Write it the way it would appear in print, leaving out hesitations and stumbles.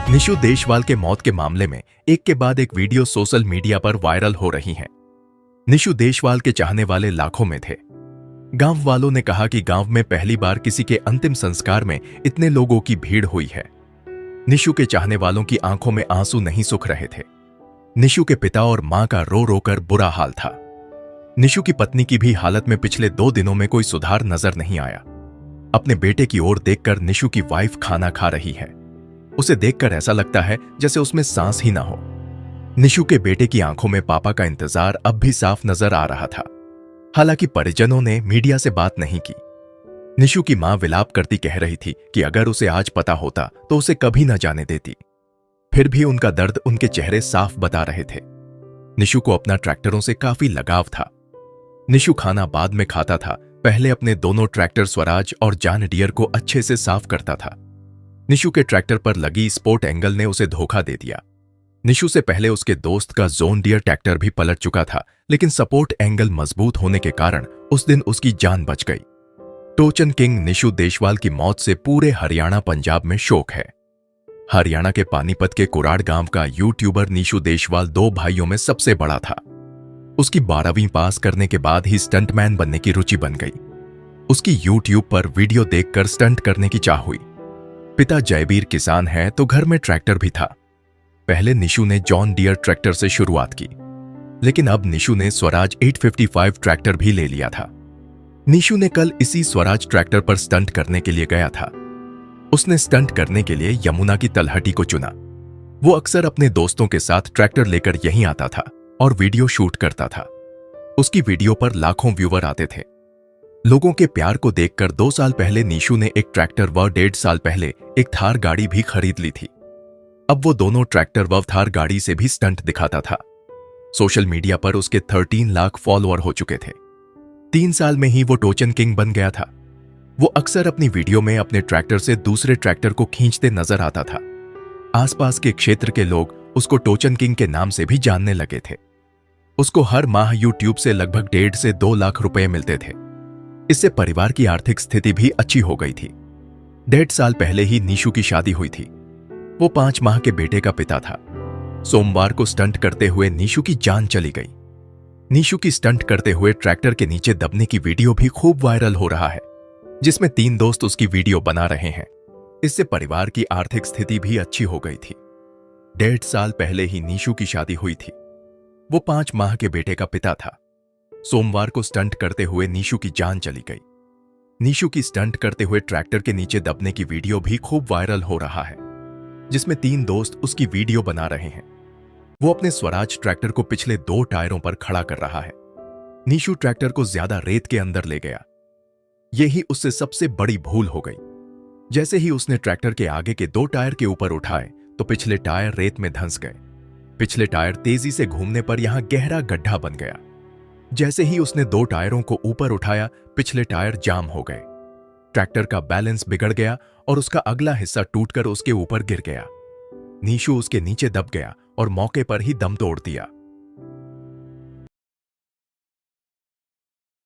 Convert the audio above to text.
निशु देशवाल के मौत के मामले में एक के बाद एक वीडियो सोशल मीडिया पर वायरल हो रही हैं। निशु देशवाल के चाहने वाले लाखों में थे। गांव वालों ने कहा कि गांव में पहली बार किसी के अंतिम संस्कार में इतने लोगों की भीड़ हुई है। निशु के चाहने वालों की आंखों में आंसू नहीं सूख रहे थे। निशु के पिता और मां का रो रो कर बुरा हाल था। निशु की पत्नी की भी हालत में पिछले 2 दिनों में कोई सुधार नजर नहीं आया। अपने बेटे की ओर देखकर निशु की वाइफ खाना खा रही है। उसे देखकर ऐसा लगता है जैसे उसमें सांस ही ना हो। निशु के बेटे की आंखों में पापा का इंतजार अब भी साफ नजर आ रहा था। हालांकि परिजनों ने मीडिया से बात नहीं की। निशु की मां विलाप करती कह रही थी कि अगर उसे आज पता होता तो उसे कभी न जाने देती। फिर भी उनका दर्द उनके चेहरे साफ बता रहे थे। निशु को अपना ट्रैक्टरों से काफी लगाव था। निशु खाना बाद में खाता था, पहले अपने दोनों ट्रैक्टर स्वराज और जॉन डियर को अच्छे से साफ करता था। निशु के ट्रैक्टर पर लगी स्पोर्ट एंगल ने उसे धोखा दे दिया। निशु से पहले उसके दोस्त का जॉन डियर ट्रैक्टर भी पलट चुका था, लेकिन सपोर्ट एंगल मजबूत होने के कारण उस दिन उसकी जान बच गई। टोचन किंग निशु देशवाल की मौत से पूरे हरियाणा पंजाब में शोक है। हरियाणा के पानीपत के कुराड़ गांव का यूट्यूबर निशु देशवाल 2 भाइयों में सबसे बड़ा था। उसकी 12वीं पास करने के बाद ही स्टंटमैन बनने की रुचि बन गई। उसकी यूट्यूब पर वीडियो देखकर स्टंट करने की चाह हुई। पिता जयवीर किसान है तो घर में ट्रैक्टर भी था। पहले निशु ने जॉन डियर ट्रैक्टर से शुरुआत की, लेकिन अब निशु ने स्वराज 855 ट्रैक्टर भी ले लिया था। निशु ने कल इसी स्वराज ट्रैक्टर पर स्टंट करने के लिए गया था। उसने स्टंट करने के लिए यमुना की तलहटी को चुना। वो अक्सर अपने दोस्तों के साथ ट्रैक्टर लेकर यहीं आता था और वीडियो शूट करता था। उसकी वीडियो पर लाखों व्यूअर आते थे। लोगों के प्यार को देखकर 2 साल पहले निशु ने एक ट्रैक्टर व 1.5 साल पहले एक थार गाड़ी भी खरीद ली थी। अब वो दोनों ट्रैक्टर व थार गाड़ी से भी स्टंट दिखाता था। सोशल मीडिया पर उसके 13 लाख फॉलोअर हो चुके थे। 3 साल में ही वो टोचन किंग बन गया था। वो अक्सर अपनी वीडियो में अपने ट्रैक्टर से दूसरे ट्रैक्टर को खींचते नजर आता था। आसपास के क्षेत्र के लोग उसको टोचन किंग के नाम से भी जानने लगे थे। उसको हर माह यूट्यूब से लगभग 1.5 से 2 लाख रुपए मिलते थे। इससे परिवार की आर्थिक स्थिति भी अच्छी हो गई थी। 1.5 साल पहले ही निशु की शादी हुई थी। वो 5 माह के बेटे का पिता था। सोमवार को स्टंट करते हुए निशु की जान चली गई। निशु की स्टंट करते हुए ट्रैक्टर के नीचे दबने की वीडियो भी खूब वायरल हो रहा है, जिसमें 3 दोस्त उसकी वीडियो बना रहे हैं। इससे परिवार की आर्थिक स्थिति भी अच्छी हो गई थी। 1.5 साल पहले ही निशु की शादी हुई थी। वो 5 माह के बेटे का पिता था। सोमवार को स्टंट करते हुए निशु की जान चली गई। निशु की स्टंट करते हुए ट्रैक्टर के नीचे दबने की वीडियो भी खूब वायरल हो रहा है, जिसमें 3 दोस्त उसकी वीडियो बना रहे हैं। वो अपने स्वराज ट्रैक्टर को पिछले 2 टायरों पर खड़ा कर रहा है। निशु ट्रैक्टर को ज्यादा रेत के अंदर ले गया। यही उससे सबसे बड़ी भूल हो गई। जैसे ही उसने ट्रैक्टर के आगे के 2 टायर के ऊपर उठाए तो पिछले टायर रेत में धंस गए। पिछले टायर तेजी से घूमने पर यहां गहरा गड्ढा बन गया। जैसे ही उसने 2 टायरों को ऊपर उठाया, पिछले टायर जाम हो गए। ट्रैक्टर का बैलेंस बिगड़ गया और उसका अगला हिस्सा टूटकर उसके ऊपर गिर गया। निशु उसके नीचे दब गया और मौके पर ही दम तोड़ दिया।